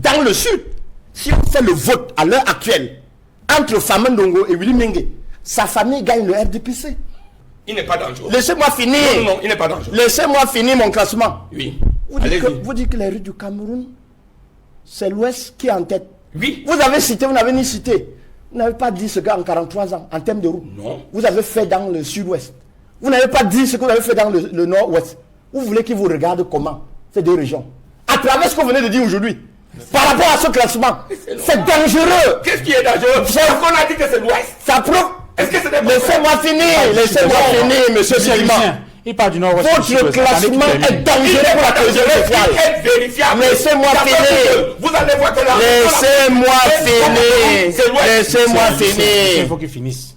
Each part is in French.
Dans le sud, si on fait le vote à l'heure actuelle entre Fameux Ndongo et Willy Mengue, sa famille gagne le RDPC. Il n'est pas dangereux. Laissez-moi finir. Non, il n'est pas dangereux. Laissez-moi finir mon classement. Oui. Vous dites que les rues du Cameroun, c'est l'Ouest qui est en tête. Oui. Vous avez cité, vous n'avez ni cité. Vous n'avez pas dit ce qu'en 43 ans, en termes de route, non. Vous avez fait dans le sud-ouest. Vous n'avez pas dit ce que vous avez fait dans le nord-ouest. Vous voulez qu'ils vous regardent comment, ces deux régions, à travers ce que vous venez de dire aujourd'hui. Par rapport à ce classement, c'est dangereux. Qu'est-ce qui est dangereux? Parce qu'on a dit que c'est l'ouest. Ça prouve. Est-ce que c'est des... Laissez-moi finir, monsieur Bilima. Il parle du nord-ouest. Votre classement est dangereux pour la cohésion sociale. Laissez-moi finir. Vous allez voir que la... Laissez-moi finir. Il faut qu'il finisse.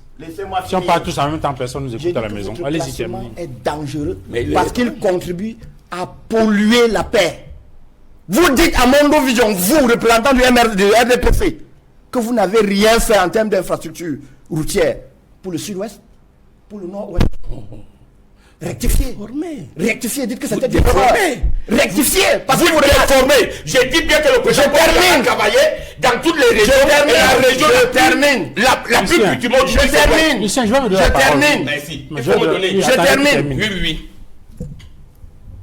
Si on parle tous en même temps, personne nous écoute à la maison. Allez-y, terminez. Est dangereux parce qu'il contribue à polluer la paix. Vous dites à Mondo Vision, vous, représentant du RDPC, que vous n'avez rien fait en termes d'infrastructure routière pour le sud-ouest, pour le nord-ouest. Rectifiez. Rectifiez, dites que c'était des erreurs. Rectifiez, parce que vous réformez. J'ai dit bien que le président a travaillé dans toutes les régions. Je termine. La plus du monde. Je termine. Je termine. Merci. Il faut me donner. Je termine. Oui.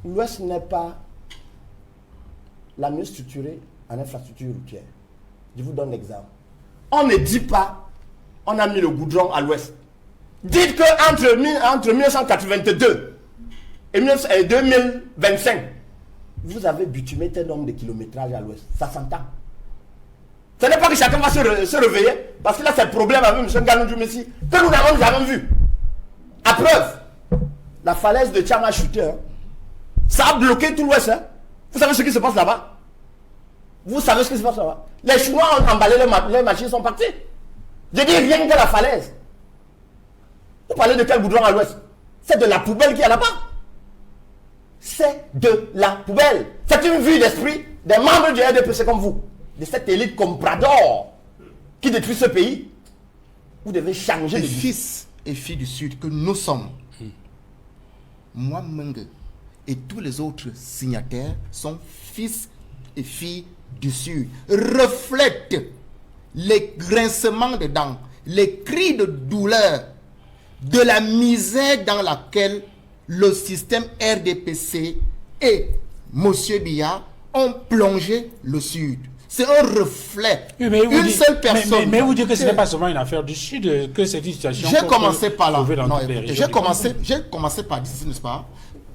L'Ouest n'est pas la mieux structurée en infrastructure routière. Je vous donne l'exemple. On ne dit pas, on a mis le goudron à l'Ouest. Dites que entre 1982 et 2025, vous avez bitumé tel nombre de kilométrages à l'Ouest. Ça s'entend. Ce n'est pas que chacun va se réveiller, parce que là c'est le problème avec M. Ganou Messi, que nous avons vu. À preuve, la falaise de Tchama a chuté. Ça a bloqué tout l'Ouest. Vous savez ce qui se passe là-bas? Vous savez ce qui se passe là-bas? Les Chinois ont emballé les machines, sont partis. Je dis rien que la falaise. Vous parlez de quel goudron à l'Ouest? C'est de la poubelle qui est là-bas. C'est de la poubelle. C'est une vue d'esprit des membres du RDPC comme vous, de cette élite comprador qui détruit ce pays. Vous devez changer les de vie. Fils et filles du Sud que nous sommes, moi, Mengue, et tous les autres signataires sont fils et filles du Sud, reflètent les grincements de dents, les cris de douleur, de la misère dans laquelle le système RDPC et M. Biya ont plongé le Sud. C'est un reflet. Oui, mais une seule personne. Mais vous dites que ce n'est pas seulement une affaire du Sud, que c'est une situation. J'ai commencé par là. J'ai commencé par dire, n'est-ce pas?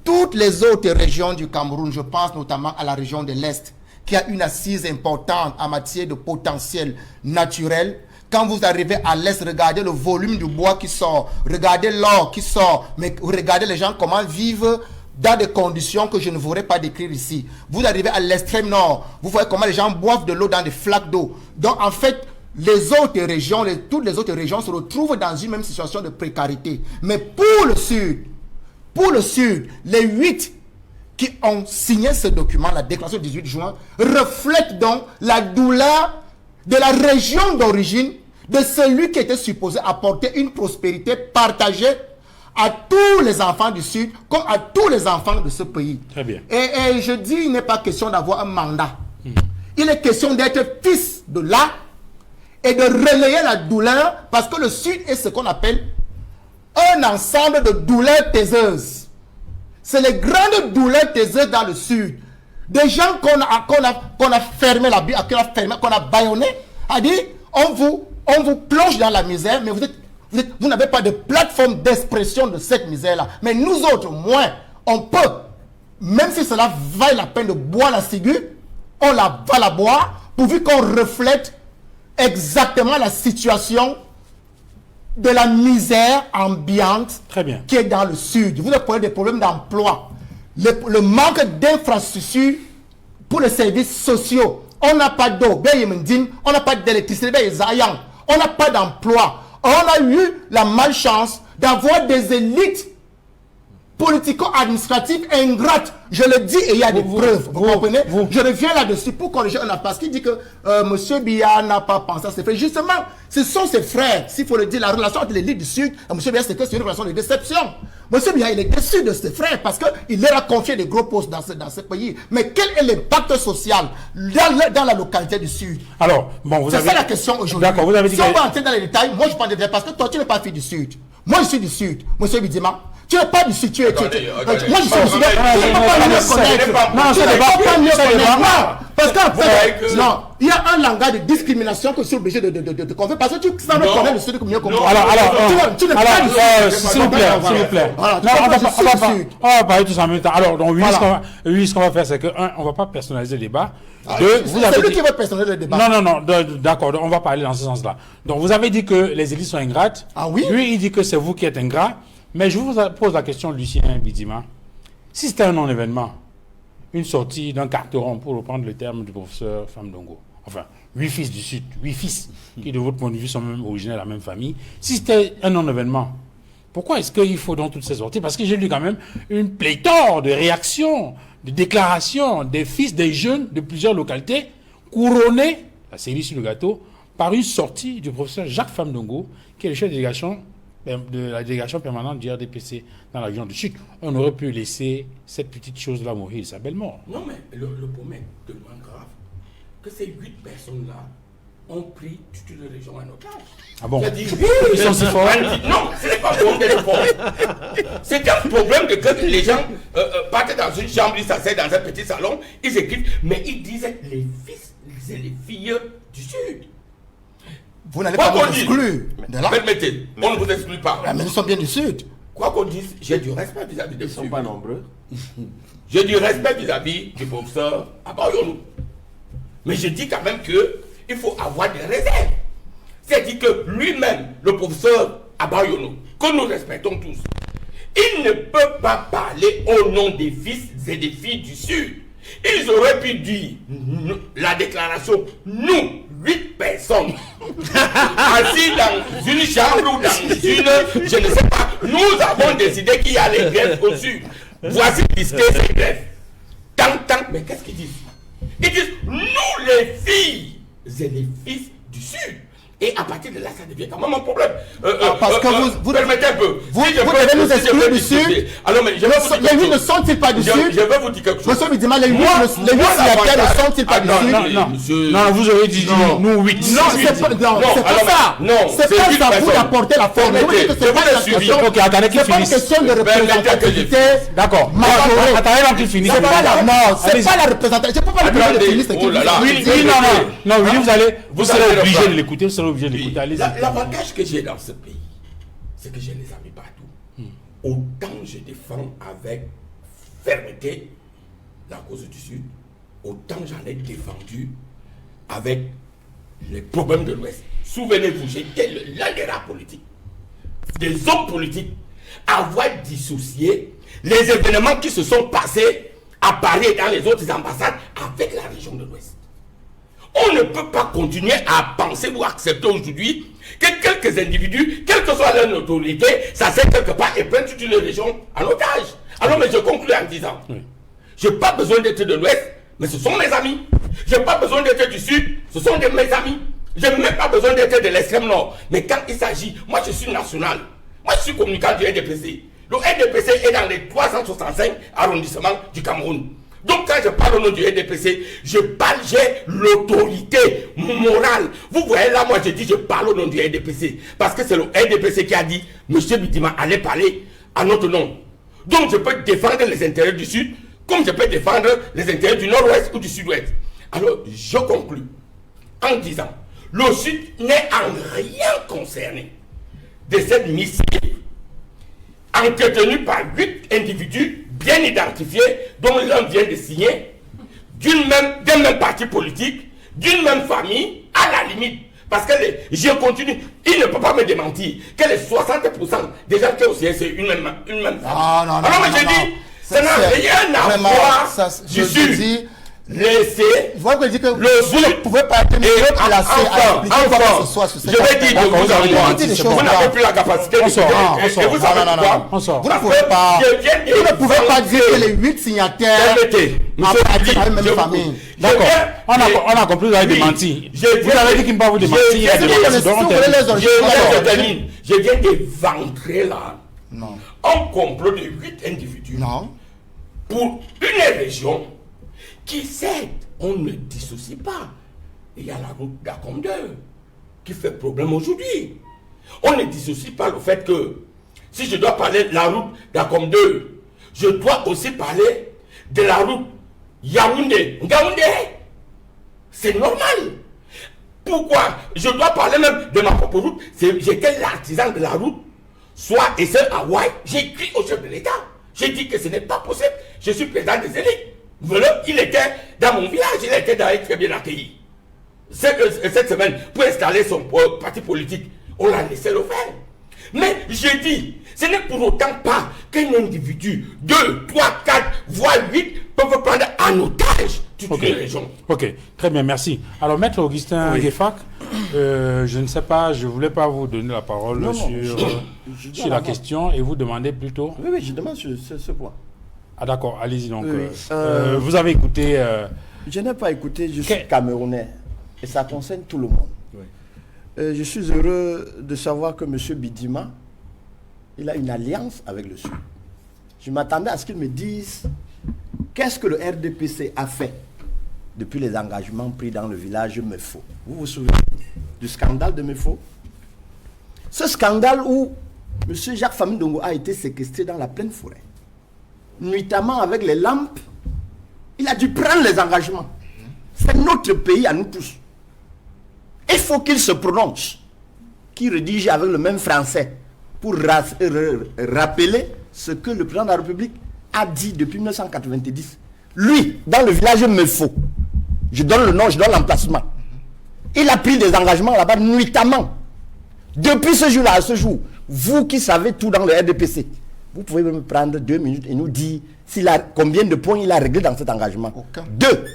Toutes les autres régions du Cameroun, je pense notamment à la région de l'Est, qui a une assise importante en matière de potentiel naturel. Quand vous arrivez à l'Est, regardez le volume du bois qui sort, regardez l'or qui sort, mais regardez les gens comment vivent dans des conditions que je ne voudrais pas décrire ici. Vous arrivez à l'extrême nord, vous voyez comment les gens boivent de l'eau dans des flaques d'eau. Donc en fait, les autres régions, toutes les autres régions se retrouvent dans une même situation de précarité. Mais pour le Sud, les 8 qui ont signé ce document, la déclaration du 18 juin, reflètent donc la douleur de la région d'origine de celui qui était supposé apporter une prospérité partagée à tous les enfants du Sud comme à tous les enfants de ce pays. Très bien. Et je dis, il n'est pas question d'avoir un mandat. Il est question d'être fils de là et de relayer la douleur, parce que le Sud est ce qu'on appelle un ensemble de douleurs taiseuses. C'est les grandes douleurs taiseuses dans le Sud. Des gens qu'on a fermé la bille, qu'on a bâillonné, a dit, on vous plonge dans la misère, mais vous n'avez pas de plateforme d'expression de cette misère-là. Mais nous autres, moins, on peut, même si cela vaille la peine de boire la ciguë, on va la boire, pourvu qu'on reflète exactement la situation de la misère ambiante qui est dans le Sud. Vous avez des problèmes d'emploi, le manque d'infrastructures pour les services sociaux. On n'a pas d'eau, on n'a pas d'électricité, on n'a pas d'emploi. On a eu la malchance d'avoir des élites politico-administratives ingrates. Je le dis et il y a des preuves. Vous comprenez? Je reviens là-dessus pour corriger un parce qu'il dit que M. Biya n'a pas pensé à ses frères. Justement, ce sont ses frères. S'il faut le dire, la relation entre l'élite du Sud et M. Biya, c'est une relation de déception. Monsieur Biya, il est déçu de ses frères parce qu'il leur a confié des gros postes dans ce pays. Mais quel est l'impact social dans la localité du Sud? Alors, bon, vous avez... C'est ça la question aujourd'hui. D'accord, vous avez dit si on va entrer dans les détails, moi je parle des détails parce que toi tu n'es pas fille du Sud. Moi je suis du Sud, monsieur Bidima. Tu n'es pas du Sud, tu es... Moi je suis du Sud. Tu ne peux pas mieux connaître. Non, tu ne peux pas mieux connaître. Parce qu'en fait, non, il y a un langage de discrimination que je suis obligé de confier parce que tu savais connaître le Sud comme mieux que moi. Alors, tu n'es pas du Sud. S'il vous plaît. On va parler tous en même temps. Alors, donc, oui, ce qu'on va faire, c'est que, on ne va pas personnaliser le débat. C'est lui qui veut personnaliser le débat. Non, d'accord, on va parler dans ce sens-là. Donc, vous avez dit que les élites sont ingrates. Ah oui? Lui, il dit que c'est vous qui êtes ingrat. Mais je vous pose la question, Lucien Bidima. Si c'était un non-événement, une sortie d'un carteron, pour reprendre le terme du professeur Famdongo, enfin, 8 fils du Sud, 8 fils, qui de votre point de vue sont même originaires de la même famille, si c'était un non-événement, pourquoi est-ce qu'il faut donc toutes ces sorties? Parce que j'ai lu quand même une pléthore de réactions, de déclarations des fils des jeunes de plusieurs localités, couronnés, la cerise sur le gâteau, par une sortie du professeur Jacques Famdongo, qui est le chef de la délégation permanente du RDPC dans la région du Sud. On aurait pu laisser cette petite chose-là mourir de sa belle mort. Non, mais le problème est tellement grave que ces 8 personnes-là ont pris toute une région en otage. Ah bon? Ils sont si forts. Non, ce n'est pas un problème d'être fort. C'est un problème de que les gens partent dans une chambre, ils s'asseyent dans un petit salon, ils écrivent, mais ils disent les fils et les filles du Sud. Vous n'allez pas nous exclure. Permettez, on ne vous exclut pas. Mais nous sommes bien du Sud. Quoi qu'on dise, j'ai du respect vis-à-vis des Ils ne sont pas nombreux. J'ai du respect vis-à-vis du professeur Abayonou. Mais je dis quand même qu'il faut avoir des réserves. C'est-à-dire que lui-même, le professeur Abayonou, que nous respectons tous, il ne peut pas parler au nom des fils et des filles du Sud. Ils auraient pu dire la déclaration, nous, 8 personnes, assis dans une chambre ou dans une, je ne sais pas, nous avons décidé qu'il y a les greffes au Sud. Voici disquer ces greffes. Mais qu'est-ce qu'ils disent? Ils disent, nous les filles et les fils du Sud. Et à partir de là, ça devient quand même un problème. Parce que vous permettez un peu. Vous devez nous exclure du Sud. Alors, mais je vais vous dire les 8 ne sont-ils pas du Sud? Je vais vous dire quelque chose. Monsieur Bidima, les 8 signataires ne sont-ils pas du Sud? Non, vous aurez dit nous 8. Non, c'est pas ça. C'est pas ça vous d'apporter la forme. Vous dites que c'est pas une question. Ok, attendez qu'il C'est pas une finisse. question de représentativité. D'accord. Majorée. Attendez qu'il finisse. C'est pas la représentation. Je ne peux pas le prendre le féministe qui Oui, non, vous serez obligé de l'écouter. Vous serez obligé de l'écouter. Allez-y. L'avantage que j'ai dans ce pays, c'est que j'ai des amis partout. Autant je défends avec fermeté la cause du Sud, autant j'en ai défendu avec les problèmes de l'Ouest. Souvenez-vous, j'étais l'un des rares politiques, des hommes politiques, à avoir dissocié les événements qui se sont passés à Paris et dans les autres ambassades avec la région de l'Ouest. On ne peut pas continuer à penser ou accepter aujourd'hui que quelques individus, quelle que soit leur notoriété, ça sert quelque part et prennent toute une région en otage. Alors, mais je conclue en disant, je n'ai pas besoin d'être de l'Ouest, mais ce sont mes amis. Je n'ai pas besoin d'être du Sud, ce sont mes amis. Je n'ai même pas besoin d'être de l'extrême Nord. Mais quand il s'agit, moi je suis national, moi je suis communicant du RDPC. Le RDPC est dans les 365 arrondissements du Cameroun. Donc quand je parle au nom du RDPC, j'ai l'autorité morale. Vous voyez là, moi je dis je parle au nom du RDPC. Parce que c'est le RDPC qui a dit, monsieur Bidima allez parler à notre nom. Donc je peux défendre les intérêts du Sud, comme je peux défendre les intérêts du Nord-Ouest ou du Sud-Ouest. Alors je conclus en disant, le Sud n'est en rien concerné de cette mission entretenue par 8 individus bien identifiés, dont l'un vient de signer, d'un même parti politique, d'une même famille, à la limite. Parce que je continue, il ne peut pas me démentir que les 60% des gens qui ont signé, c'est une même famille. Alors, mais je dis, ça n'a rien à voir du Sud. Laissez vous ne pouvez pas être mieux placé à expliquer quoi que ce soit sur cette je vais dire de vous en vous n'avez plus la capacité de vous savez pourquoi? Vous ne pouvez pas dire que les 8 signataires appartiennent à une même famille. D'accord, on a compris, vous avez démenti. Vous avez dit qu'il ne peut pas vous démentir. Je viens d'éventrer là Non. Un complot de 8 individus Non. pour une région qui, certes, on ne dissocie pas. Il y a la route d'Acom 2 qui fait problème aujourd'hui. On ne dissocie pas le fait que si je dois parler de la route d'Acom 2, je dois aussi parler de la route Yaoundé-Ngaoundé. C'est normal. Pourquoi? Je dois parler même de ma propre route. J'étais l'artisan de la route. Soit et c'est à Hawaï, j'ai écrit au chef de l'État. J'ai dit que ce n'est pas possible. Je suis président des élites. Voilà, il était dans mon village, il était dans très bien accueilli. Cette semaine, pour installer son parti politique, on l'a laissé le faire. Mais je dis, ce n'est pour autant pas qu'un individu, 2, 3, 4, voire 8 peuvent prendre en otage toute une région. Ok, très bien, merci. Alors, Maître Augustin Gueffac, je ne sais pas, je ne voulais pas vous donner la parole sur la question et vous demander plutôt... Oui, je demande sur ce point. Ah d'accord, allez-y donc. Oui. Vous avez écouté... Je n'ai pas écouté, je suis camerounais et ça concerne tout le monde. Je suis heureux de savoir que M. Bidima, il a une alliance avec le Sud. Je m'attendais à ce qu'il me dise qu'est-ce que le RDPC a fait depuis les engagements pris dans le village Mefo. Vous vous souvenez du scandale de Mefo? Ce scandale où M. Jacques Famindongo a été séquestré dans la pleine forêt. Nuitamment avec les lampes, il a dû prendre les engagements. C'est notre pays à nous tous. Il faut qu'il se prononce, qu'il rédige avec le même français pour rappeler ce que le président de la République a dit depuis 1990. Lui, dans le village Mefo, je donne le nom, je donne l'emplacement. Il a pris des engagements là-bas nuitamment. Depuis ce jour-là à ce jour, vous qui savez tout dans le RDPC, vous pouvez me prendre 2 minutes et nous dire combien de points il a réglé dans cet engagement. Aucun. 2.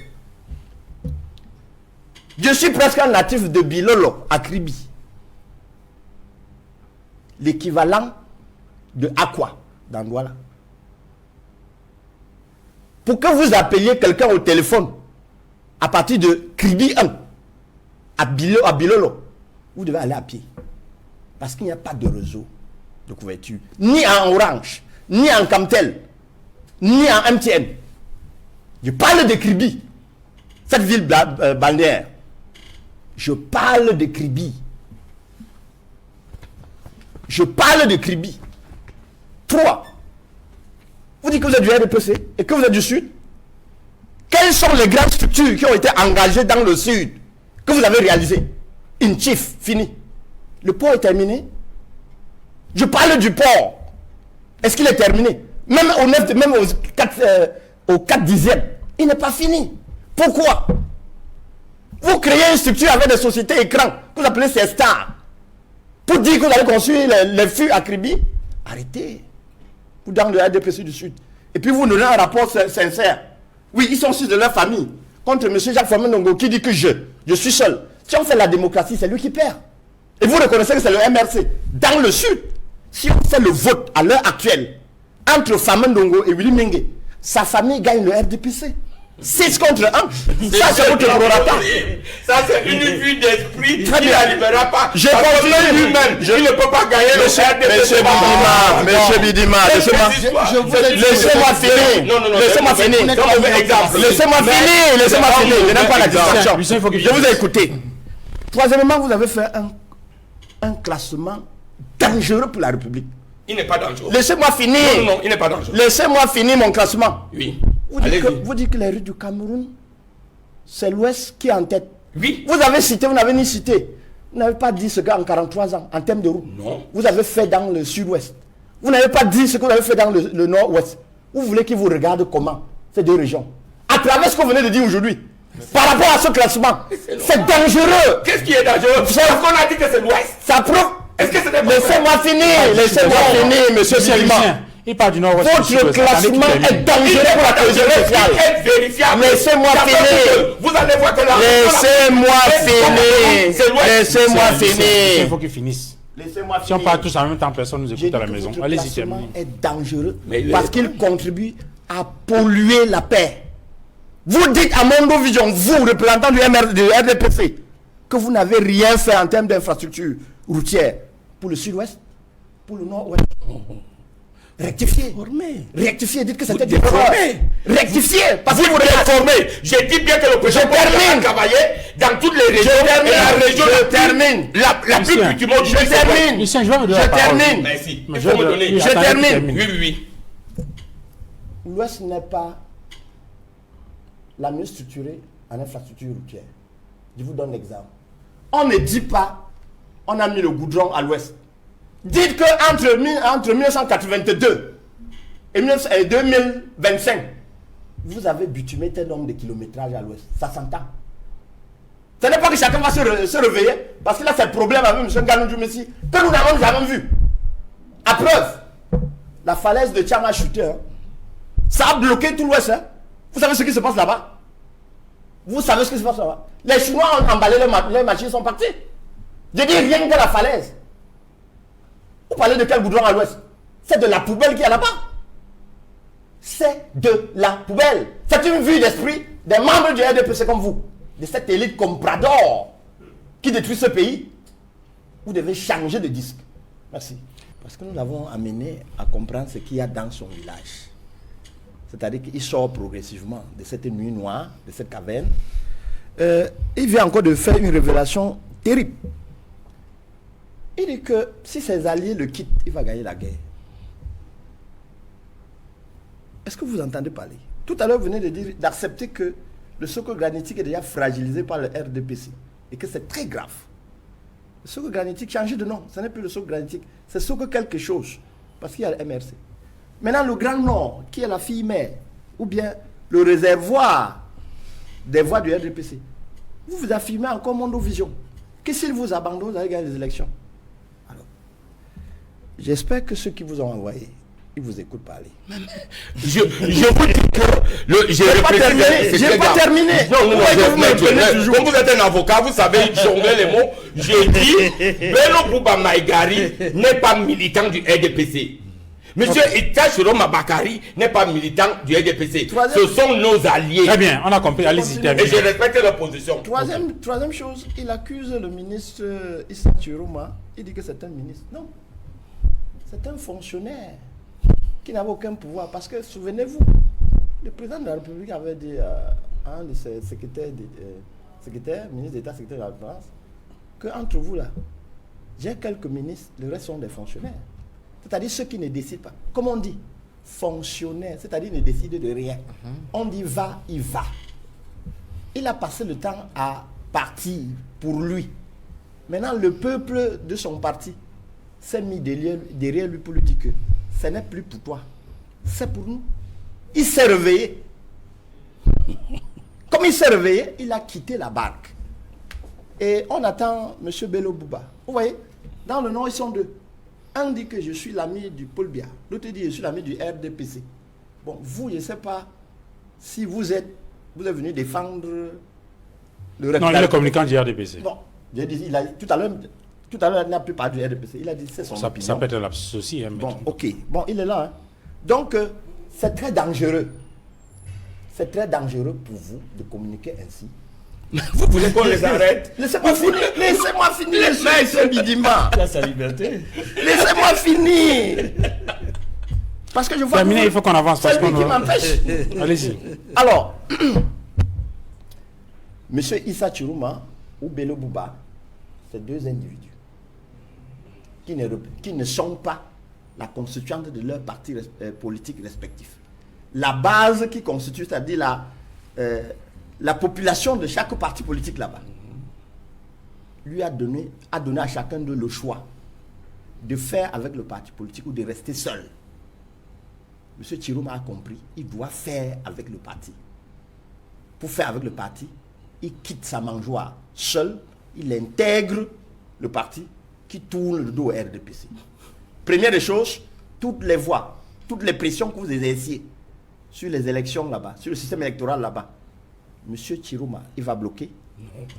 Je suis presque un natif de Bilolo, à Kribi. L'équivalent de Aqua, dans Douala. Pour que vous appeliez quelqu'un au téléphone, à partir de Kribi 1, à Bilolo, vous devez aller à pied. Parce qu'il n'y a pas de réseau de couverture. Ni en Orange, ni en Camtel, ni en MTN. Je parle de Kribi, cette ville balnéaire. Je parle de Kribi. Je parle de Kribi. 3. Vous dites que vous êtes du RDPC et que vous êtes du Sud. Quelles sont les grandes structures qui ont été engagées dans le Sud que vous avez réalisées? Une chief, fini. Le port est terminé. Je parle du port. Est-ce qu'il est terminé? Même au 9, même au 4 dixième, il n'est pas fini. Pourquoi? Vous créez une structure avec des sociétés écrans, que vous appelez ces stars, pour dire que vous allez construire les fûts à Kribi. Arrêtez. Vous dans le RDPC du Sud. Et puis vous donnez un rapport sincère. Oui, ils sont 6 de leur famille. Contre M. Jacques Famindongo qui dit que je suis seul. Si on fait la démocratie, c'est lui qui perd. Et vous reconnaissez que c'est le MRC. Dans le Sud, si on fait le vote à l'heure actuelle, entre Famindongo et Willy Mengue, sa famille gagne le RDPC. 6 contre 1. Ça, c'est votre prorata. Ça, c'est une vue d'esprit qui Très bien. ne libérera pas. Je Parce que continue. lui-même, il ne peut pas gagner le RDPC. Monsieur Bidima, laissez-moi finir. Laissez-moi finir. Laissez-moi finir. Laissez-moi finir. Je n'aime pas la distraction. Je vous ai écouté. Troisièmement, vous avez fait un classement dangereux pour la République. Il n'est pas dangereux. Laissez-moi finir. Non, il n'est pas dangereux. Laissez-moi finir mon classement. Oui. Vous dites que les rues du Cameroun, c'est l'Ouest qui est en tête. Oui. Vous avez cité, vous n'avez ni cité. Vous n'avez pas dit ce qu'en 43 ans, en termes de route, Non. vous avez fait dans le Sud-Ouest. Vous n'avez pas dit ce que vous avez fait dans le Nord-Ouest. Vous voulez qu'ils vous regardent comment, ces deux régions, à travers ce que vous venez de dire aujourd'hui. Par rapport à ce classement, c'est dangereux. Qu'est-ce qui est dangereux? Parce qu'on a dit que c'est l'Ouest. Ça prouve. Est-ce que c'est des Laissez-moi finir, laissez-moi finir, monsieur Bidima. Il part du Nord-Ouest. Votre classement est dangereux pour la cohésion sociale. Vérifiable. Laissez-moi finir. Vous allez voir que la... Laissez-moi finir. Laissez-moi Il finir. faut qu'il finisse. Laissez-moi Si on finir. parle tous en même temps, personne ne nous J'ai écoute dit à la que maison. votre Allez-y, classement terminez. est dangereux Mais il parce est- qu'il contribue à polluer la paix. Vous dites à Mondo Vision, vous, représentant du RDPC, que vous n'avez rien fait en termes d'infrastructure routière pour le Sud-Ouest, pour le Nord-Ouest. Rectifiez. Déformé. Rectifiez, dites que c'était Vous des erreurs. déformez. Rectifiez. Parce Vous que vous déformez. J'ai dit bien que le président a travaillé dans toutes les régions. termine. Et la région Je la plus- termine. La plus Lucien, cultivée du pays, c'est quoi? termine. Lucien, je vais vous donner la Je parole. termine. Merci. Mais Il faut me je donner. je attendez qu'il termine. Oui, oui, oui. L'Ouest n'est pas la mieux structurée en infrastructure routière. Je vous donne l'exemple. On ne dit pas, on a mis le goudron à l'Ouest. Dites que entre 1982 et 2025, vous avez bitumé tel nombre de kilométrages à l'Ouest. Ça s'entend. Ce n'est pas que chacun va se réveiller, parce que là c'est le problème avec M. Ganou Messi, que nous n'avons jamais vu. À preuve, la falaise de Tchama a chuté. Hein. Ça a bloqué tout l'Ouest. Hein. Vous savez ce qui se passe là-bas? Vous savez ce qui se passe là-bas? Les Chinois ont emballé les machines, sont partis. Je dis rien que la falaise. Vous parlez de quel goudron à l'Ouest? C'est de la poubelle qu'il y a là-bas. C'est de la poubelle. C'est une vue d'esprit des membres du RDPC comme vous, de cette élite comprador qui détruit ce pays. Vous devez changer de disque. Merci. Parce que nous l'avons amené à comprendre ce qu'il y a dans son village. C'est-à-dire qu'il sort progressivement de cette nuit noire, de cette caverne. Il vient encore de faire une révélation terrible. Il dit que si ses alliés le quittent, il va gagner la guerre. Est-ce que vous entendez parler? Tout à l'heure, vous venez de dire, d'accepter que le socle granitique est déjà fragilisé par le RDPC et que c'est très grave. Le socle granitique change de nom. Ce n'est plus le socle granitique, c'est socle quelque chose. Parce qu'il y a le MRC. Maintenant, le Grand Nord, qui est la fille mère, ou bien le réservoir des voix du RDPC, vous vous affirmez encore Mondovision. Que s'il vous abandonne, vous allez gagner les élections. Alors, j'espère que ceux qui vous ont envoyé, ils vous écoutent parler. Je vous dis que j'ai pas terminé. J'ai pas terminé. Non, Pourquoi vous me prenez toujours? comme vous êtes un avocat, vous savez jongler les mots. J'ai dit Bello Bouba Maïgari n'est pas militant du RDPC. Monsieur Ita Chiroma Bakari n'est pas militant du RDPC. Ce sont nos alliés. Très bien, on a compris. Allez-y, Et terminez. je respecte leur position. Troisième chose, il accuse le ministre Issa Chiroma. Il dit que c'est un ministre. Non. C'est un fonctionnaire qui n'avait aucun pouvoir. Parce que, souvenez-vous, le président de la République avait dit à un de ses secrétaires, ministre d'État, secrétaire de la France, qu'entre vous là, j'ai quelques ministres, le reste sont des fonctionnaires. C'est-à-dire ceux qui ne décident pas. Comme on dit, fonctionnaire, c'est-à-dire ne décide de rien. On dit va, il va. Il a passé le temps à partir pour lui. Maintenant, le peuple de son parti s'est mis derrière lui pour lui dire que ce n'est plus pour toi, c'est pour nous. Il s'est réveillé. Comme il s'est réveillé, il a quitté la barque. Et on attend M. Bello Bouba. Vous voyez, dans le Nord, ils sont deux. Un dit que je suis l'ami du Paul Biya. L'autre dit que je suis l'ami du RDPC. Bon, vous, je ne sais pas si vous êtes venu défendre le Non, il est le communicant du RDPC. Non, j'ai dit, tout à l'heure, il n'a plus parlé du RDPC. Il a dit c'est son opinion. Ça peut être l'absence aussi. Hein, bon, ok. Bon, il est là. Hein. Donc, c'est très dangereux. C'est très dangereux pour vous de communiquer ainsi. Vous voulez qu'on les arrête? Laissez-moi finir. Laissez-moi finir, monsieur Bidima. Il a sa liberté. Laissez-moi finir. Parce que je vois. Terminé, il faut qu'on avance. C'est lui qui m'empêche. Allez-y. Alors, monsieur Issa Chiroma ou Bello Bouba, c'est deux individus qui ne sont pas la constituante de leurs partis politiques respectifs. La base qui constitue, c'est-à-dire la population de chaque parti politique là-bas, lui a donné à chacun d'eux le choix de faire avec le parti politique ou de rester seul. M. Chiroma a compris, il doit faire avec le parti. Pour faire avec le parti, il quitte sa mangeoire seul, il intègre le parti qui tourne le dos au RDPC. Première des choses, toutes les voix, toutes les pressions que vous exerciez sur les élections là-bas, sur le système électoral là-bas, M. Chiroma, il va bloquer.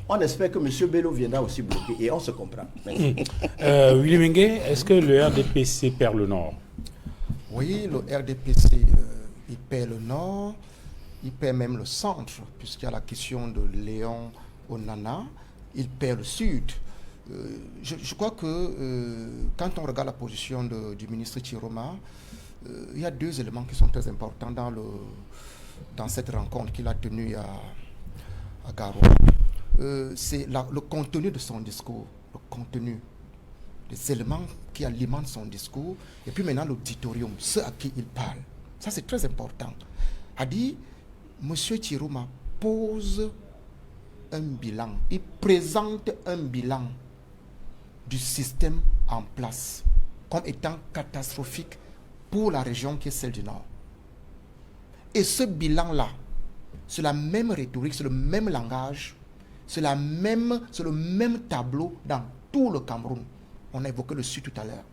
On espère que M. Bello viendra aussi bloquer et on se comprend. Willy Mingue, est-ce que le RDPC perd le Nord? Oui, le RDPC, il perd le Nord, il perd même le centre, puisqu'il y a la question de Léon Onana, il perd le Sud. Je crois que quand on regarde la position du ministre Chiroma, il y a deux éléments qui sont très importants dans cette rencontre qu'il a tenue à Garoua. C'est le contenu de son discours, le contenu, les éléments qui alimentent son discours, et puis maintenant l'auditorium, ceux à qui il parle. Ça, c'est très important. A dit, M. Chiroma pose un bilan, il présente un bilan du système en place comme étant catastrophique pour la région qui est celle du Nord. Et ce bilan-là, c'est la même rhétorique, c'est le même langage, c'est le même tableau dans tout le Cameroun. On a évoqué le Sud tout à l'heure.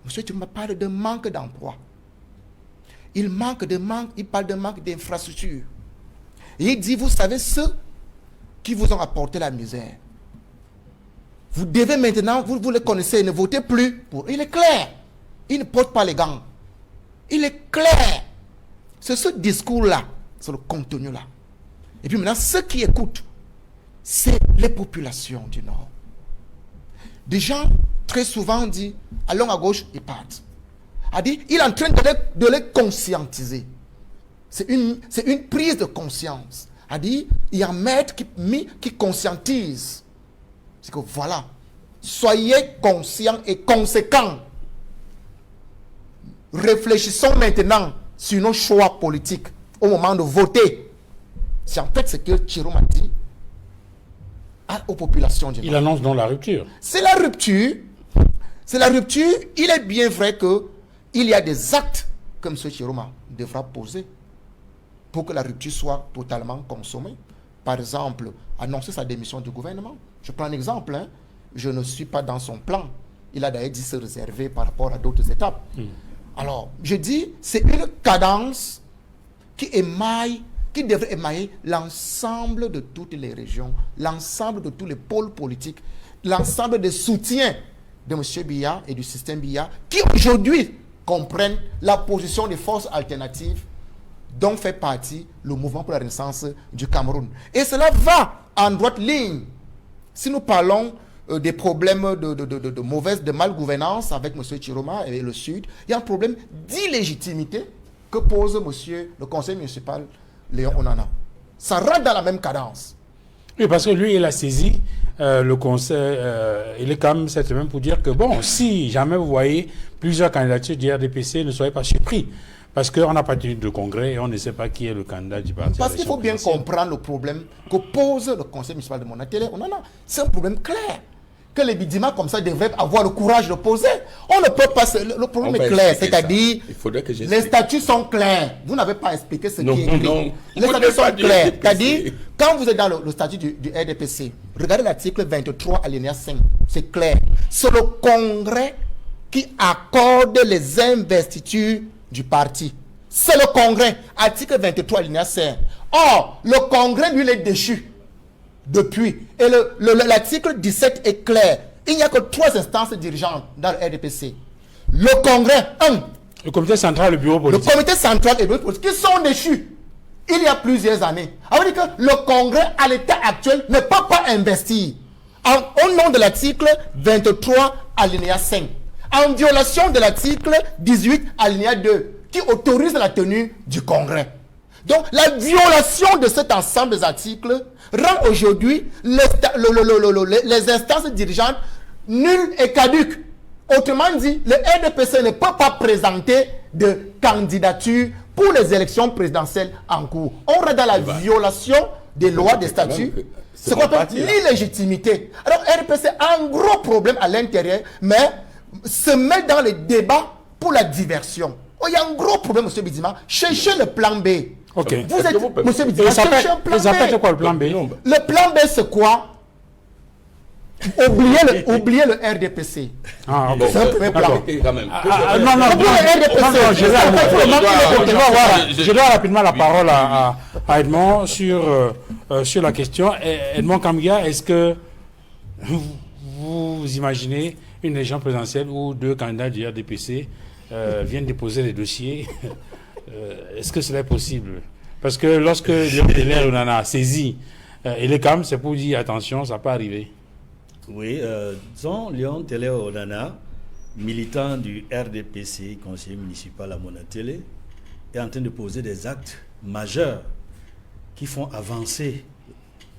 Monsieur Chiroma parle de manque d'emploi. Il parle de manque d'infrastructures. Et il dit, vous savez, ceux qui vous ont apporté la misère, vous devez maintenant, vous les connaissez, ne votez plus pour. Il est clair. Il ne porte pas les gants. Il est clair. C'est ce discours-là, c'est le contenu-là. Et puis maintenant, ceux qui écoutent, c'est les populations du Nord. Des gens, très souvent, disent, allons à gauche, ils partent. A dit, il est en train de les conscientiser. C'est une prise de conscience. A dit, il y a un maître qui conscientise. C'est que voilà, soyez conscients et conséquents. Réfléchissons maintenant sur nos choix politiques au moment de voter. C'est en fait ce que Chiroma dit aux populations. Il annonce donc la rupture. C'est la rupture. C'est la rupture. Il est bien vrai qu'il y a des actes que M. Chiroma devra poser pour que la rupture soit totalement consommée. Par exemple, annoncer sa démission du gouvernement. Je prends un exemple. Je ne suis pas dans son plan. Il a d'ailleurs dit se réserver par rapport à d'autres étapes. Alors, je dis, c'est une cadence qui devrait émailler l'ensemble de toutes les régions, l'ensemble de tous les pôles politiques, l'ensemble des soutiens de M. Biya et du système Biya, qui aujourd'hui comprennent la position des forces alternatives dont fait partie le mouvement pour la renaissance du Cameroun. Et cela va en droite ligne. Si nous parlons des problèmes de malgouvernance avec M. Chiroma et le Sud, il y a un problème d'illégitimité que pose le conseil municipal Léon Onana. Ça rentre dans la même cadence. Oui, parce que lui, il a saisi le conseil, il est quand même cette semaine pour dire que bon, si jamais vous voyez plusieurs candidatures du RDPC, ne soyez pas surpris. Parce qu'on n'a pas tenu de congrès et on ne sait pas qui est le candidat du parti. Parce qu'il faut bien comprendre le problème que pose le conseil municipal de Monatélé. C'est un problème clair. Que les Bidima comme ça devraient avoir le courage de poser. On ne peut pas. Le problème est clair. C'est-à-dire, les statuts sont clairs. Vous n'avez pas expliqué ce qui est écrit. Non. Les statuts sont clairs. C'est-à-dire, quand vous êtes dans le statut du RDPC, regardez l'article 23, alinéa 5. C'est clair. C'est le congrès qui accorde les investitures du parti. C'est le congrès. Article 23, alinéa 5. Or, le congrès, lui, il est déchu. Depuis. Et l'article 17 est clair. Il n'y a que 3 instances dirigeantes dans le RDPC. Le congrès, 1. Le comité central, le bureau politique. Le comité central et le bureau politique, qui sont déchus il y a plusieurs années. Ça veut dire que le congrès, à l'état actuel, ne peut pas investir. Au nom de l'article 23, alinéa 5. En violation de l'article 18, alinéa 2, qui autorise la tenue du congrès. Donc, la violation de cet ensemble des articles rend aujourd'hui les instances dirigeantes nulles et caduques. Autrement dit, le RDPC ne peut pas présenter de candidature pour les élections présidentielles en cours. On est dans la violation des lois, des statuts. Ce qu'on appelle l'illégitimité. Alors, RDPC a un gros problème à l'intérieur, mais se met dans les débats pour la diversion. Oh, il y a un gros problème, M. Bidima. Cherchez le plan B. Ok. Vous êtes, M. Bidima, cherchez un plan B. C'est quoi le plan B? Le plan B, c'est quoi? Oubliez le RDPC. Ah, ok. C'est un premier plan. Je dois rapidement la parole à Edmond sur la question. Edmond Kamgia, est-ce que vous imaginez une élection présidentielle où 2 candidats du RDPC viennent déposer les dossiers? Est-ce que cela est possible? Parce que lorsque Léon Télé Onana a saisi Elecam, c'est pour dire attention, ça peut arriver. Oui, disons, Léon Télé Onana militant du RDPC, conseiller municipal à Monatélé, est en train de poser des actes majeurs qui font avancer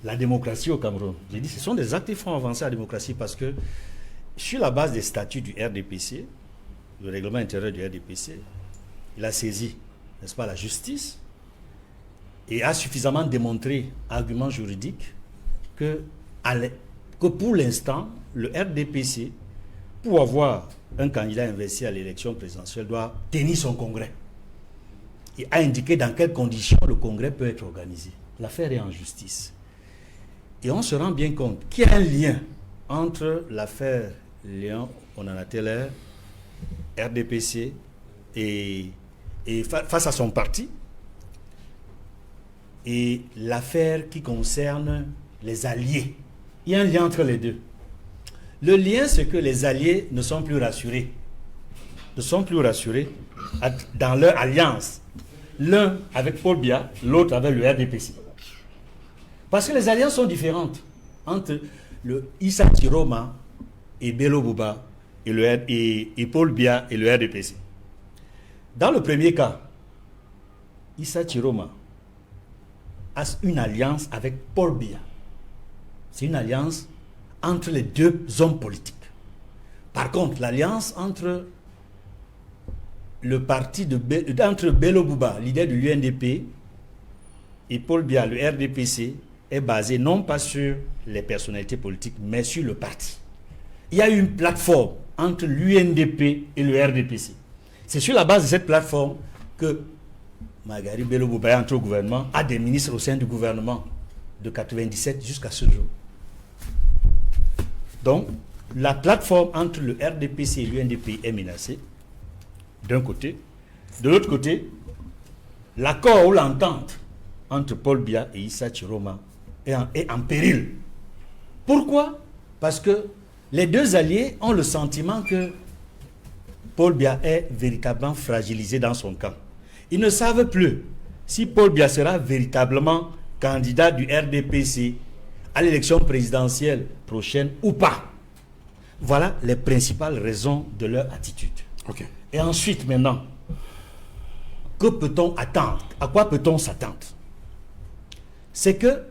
la démocratie au Cameroun. J'ai dit, ce sont des actes qui font avancer la démocratie parce que sur la base des statuts du RDPC, le règlement intérieur du RDPC, il a saisi, n'est-ce pas, la justice et a suffisamment démontré, argument juridique, que pour l'instant, le RDPC, pour avoir un candidat investi à l'élection présidentielle, doit tenir son congrès. Il a indiqué dans quelles conditions le congrès peut être organisé. L'affaire est en justice. Et on se rend bien compte qu'il y a un lien entre l'affaire Léon Onanateller, RDPC, et face à son parti, et l'affaire qui concerne les alliés. Il y a un lien entre les deux. Le lien, c'est que les alliés ne sont plus rassurés. Ne sont plus rassurés dans leur alliance. L'un avec Paul Biya, l'autre avec le RDPC. Parce que les alliances sont différentes entre le Issa Chiroma et Bello Bouba et Paul Biya et le RDPC. Dans le premier cas, Issa Chiroma a une alliance avec Paul Biya. C'est une alliance entre les deux hommes politiques. Par contre, l'alliance entre le parti entre Bello Bouba, leader de l'UNDP, et Paul Biya, le RDPC, est basée non pas sur les personnalités politiques, mais sur le parti. Il y a une plateforme entre l'UNDP et le RDPC. C'est sur la base de cette plateforme que Magari Bello Bouba est entré au gouvernement, a des ministres au sein du gouvernement de 1997 jusqu'à ce jour. Donc, la plateforme entre le RDPC et l'UNDP est menacée, d'un côté. De l'autre côté, l'accord ou l'entente entre Paul Biya et Issa Chiroma est en péril. Pourquoi? Parce que les deux alliés ont le sentiment que Paul Biya est véritablement fragilisé dans son camp. Ils ne savent plus si Paul Biya sera véritablement candidat du RDPC à l'élection présidentielle prochaine ou pas. Voilà les principales raisons de leur attitude. Ok. Et ensuite, maintenant, que peut-on attendre? À quoi peut-on s'attendre? C'est que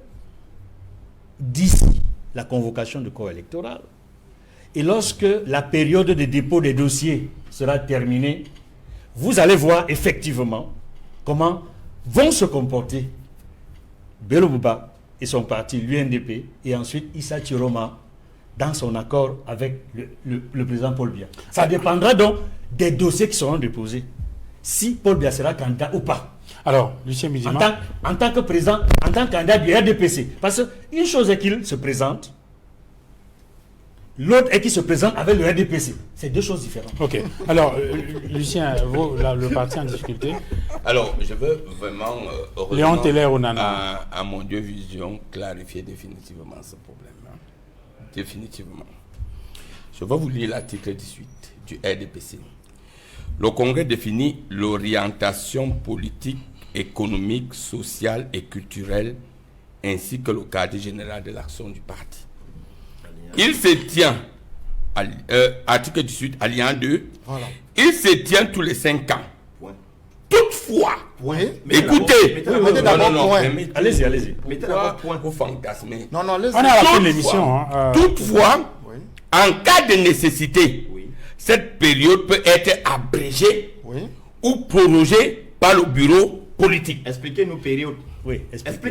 d'ici la convocation du corps électoral et lorsque la période de dépôt des dossiers sera terminée, vous allez voir effectivement comment vont se comporter Bello Bouba et son parti, l'UNDP, et ensuite Issa Chiroma dans son accord avec le président Paul Biya. Ça dépendra donc des dossiers qui seront déposés. Si Paul Biya sera candidat ou pas. Alors, Lucien Bidzima. En tant que président, en tant que candidat du RDPC. Parce qu'une chose est qu'il se présente, l'autre est qu'il se présente avec le RDPC. C'est deux choses différentes. Ok. Alors, Lucien, le parti en difficulté. Alors, je veux vraiment Léon Teller au Nana. à mon Dieu Vision clarifier définitivement ce problème. Définitivement. Je vais vous lire l'article 18 du RDPC. Le Congrès définit l'orientation politique, économique, sociale et culturelle ainsi que le cadre général de l'action du parti. Il se tient, article 18, alinéa 2, voilà. Il se tient tous les 5 ans. Point. Toutefois, écoutez, allez-y. Mettez d'abord point. Vous fantasmez. Non, on a rappelé l'émission. Toutefois, en cas de nécessité, cette période peut être abrégée ou prorogée par le bureau politique. Expliquez-nous période. Oui,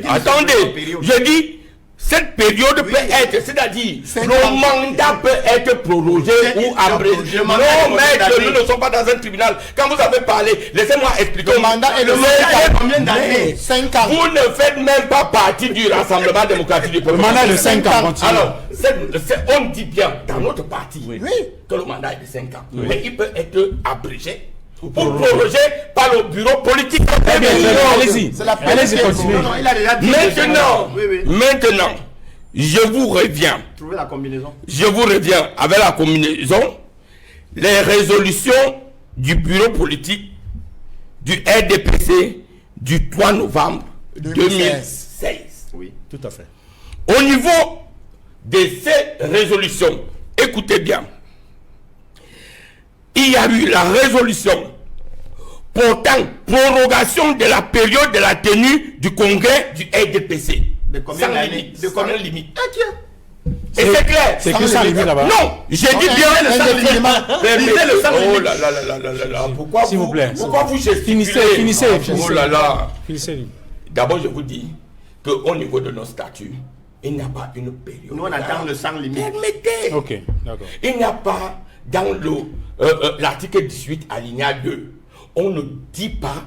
attendez, je dis, cette période peut être, c'est-à-dire, le mandat peut être prorogé ou abrégé. Non, maître, nous ne sommes pas dans un tribunal. Quand vous avez parlé, laissez-moi expliquer. Le mandat est combien d'années? 5 ans. Vous ne faites même pas partie du Rassemblement démocratique du peuple. Le mandat est de 5 ans. Alors, on dit bien dans notre parti que le mandat est de 5 ans. Mais il peut être abrégé ou prorogé par le bureau politique. Allez-y, continuez. Maintenant, je vous reviens. Trouvez la combinaison. Je vous reviens avec la combinaison. Les résolutions du bureau politique du RDPC du 3 novembre 2016. Oui, tout à fait. Au niveau de ces résolutions, écoutez bien. il y a eu la résolution portant prorogation de la période de la tenue du congrès du RDPC. De combien Sans d'années? limite. De combien de limite? Ah, tiens. Et c'est clair. C'est que ça limite là-bas. Non, j'ai dit bien le sans limite. Lisez le sans Oh limite. là là là là là là là. Pourquoi S'il vous plaît. Pourquoi vous gesticulez? Finissez. Oh là là. Finissez. D'abord, je vous dis qu'au niveau de nos statuts, il n'y a pas une période. Nous, on attend le sans limite. Permettez. Ok, d'accord. Il n'y a pas dans l'article 18 alinéa 2, on ne dit pas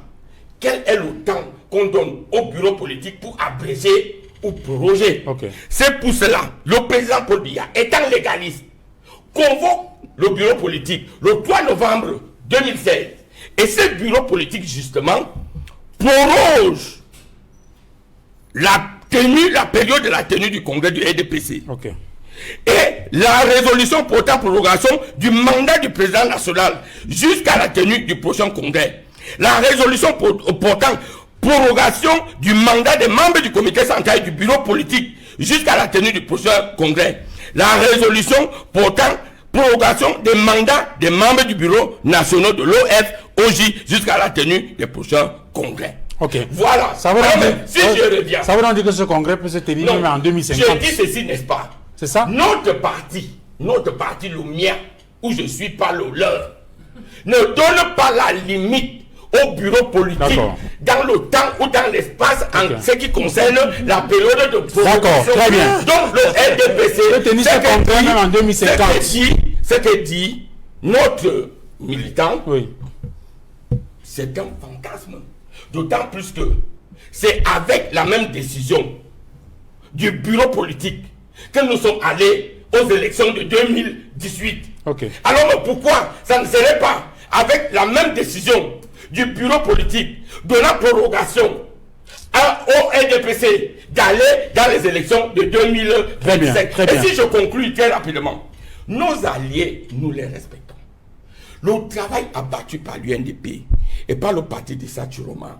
quel est le temps qu'on donne au bureau politique pour abréger ou proroger. Ok. C'est pour cela, le président Paul Biya, étant légaliste, convoque le bureau politique le 3 novembre 2016. Et ce bureau politique, justement, proroge la période de la tenue du congrès du RDPC. Ok. Et la résolution portant prorogation du mandat du président national jusqu'à la tenue du prochain congrès. La résolution portant prorogation du mandat des membres du comité central et du bureau politique jusqu'à la tenue du prochain congrès. La résolution portant prorogation des mandats des membres du bureau national de l'OFOJ jusqu'à la tenue des prochains congrès. Ok. Voilà. Ça veut Alors, donc dire, si je reviens. ça veut donc dire que ce congrès peut se tenir même en 2050. Je dis ceci, n'est-ce pas? C'est ça? Notre parti, le mien, où je suis pas le leur, ne donne pas la limite au bureau politique dans le temps ou dans l'espace en ce qui concerne la période de prorogation. D'accord, très bien. Donc le RDPC, peut tenir ce congrès même en 2050. ce que dit notre militant, Oui. c'est un fantasme. D'autant plus que c'est avec la même décision du bureau politique que nous sommes allés aux élections de 2018. Ok. Alors pourquoi ça ne serait pas avec la même décision du bureau politique de la prorogation au RDPC d'aller dans les élections de 2025? Très bien. Et si je conclue très rapidement, nos alliés, nous les respectons. Le travail abattu par l'UNDP et par le parti de Saturoma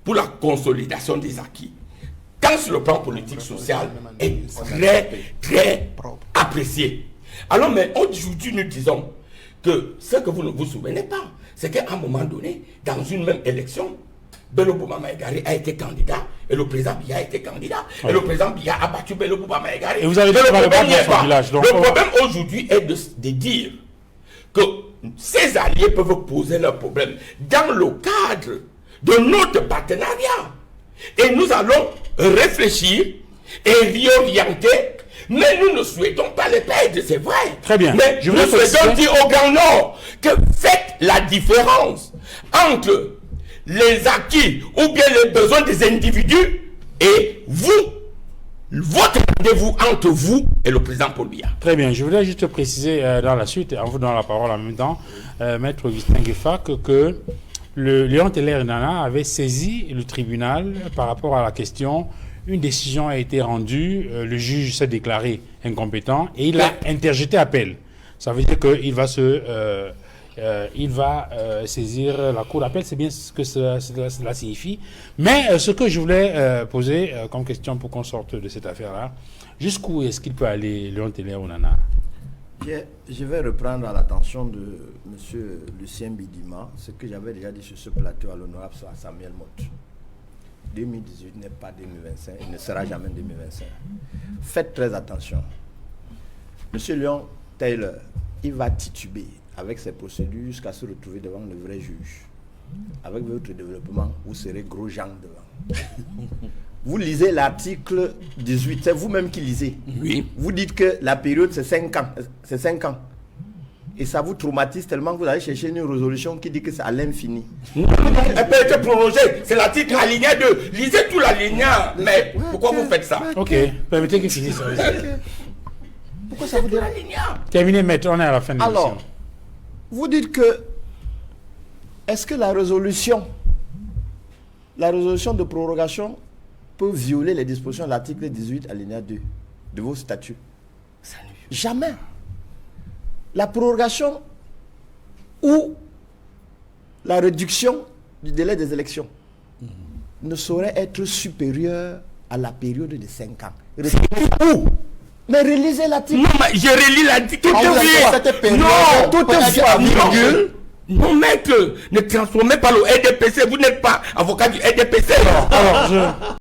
pour la consolidation des acquis, tant sur le plan politique social, est très apprécié. Alors, mais aujourd'hui, nous disons que ce que vous ne vous souvenez pas, c'est qu'à un moment donné, dans une même élection, Bello Bouba Maïgari a été candidat et le président Biya a été candidat. Oui. Et le président Biya a battu Bello Bouba Maïgari. Et vous avez dit que le problème n'est pas. Le problème aujourd'hui est de dire que ces alliés peuvent poser leurs problèmes dans le cadre de notre partenariat. Et nous allons réfléchir et réorienter, mais nous ne souhaitons pas les perdre, c'est vrai. Très bien. Mais nous souhaitons dire au Grand Nord que faites la différence entre les acquis ou bien les besoins des individus et vous, votre rendez-vous entre vous et le président Paul Biya. Très bien. Je voulais juste préciser dans la suite, en vous donnant la parole en même temps, Maître Augustin Gueffa, que le Léon Teller Nana avait saisi le tribunal par rapport à la question. Une décision a été rendue, le juge s'est déclaré incompétent et il a interjeté appel. Ça veut dire qu'il va saisir la cour d'appel, c'est bien ce que cela signifie. Mais ce que je voulais poser comme question pour qu'on sorte de cette affaire-là, jusqu'où est-ce qu'il peut aller, Léon Teller Nana? Je vais reprendre à l'attention de M. Lucien Bidima ce que j'avais déjà dit sur ce plateau à l'honorable Samuel Motte. 2018 n'est pas 2025, il ne sera jamais 2025. Faites très attention. M. Léon Taylor, il va tituber avec ses procédures jusqu'à se retrouver devant le vrai juge. Avec votre développement, vous serez gros gens devant. Vous lisez l'article 18, c'est vous-même qui lisez. Oui. Vous dites que la période c'est 5 ans. C'est 5 ans. Et ça vous traumatise tellement que vous allez chercher une résolution qui dit que c'est à l'infini. Elle peut être prolongée. C'est l'article alinéa 2. Lisez tout l'alinéa. Mais pourquoi vous faites ça? Ok, permettez qu'il finisse. Pourquoi ça vous dérange? Terminez, maître, on est à la fin de l'émission. Alors, vous dites que est-ce que la résolution de prorogation peut violer les dispositions de l'article 18 alinéa 2 de vos statuts? Jamais. La prorogation ou la réduction du délai des élections ne saurait être supérieure à la période de 5 ans. Où Mais relisez l'article. Non, mais je relis l'article. cette période, Non, toutefois, non, maître, ne transformez pas le RDPC. Vous n'êtes pas avocat du RDPC. Alors,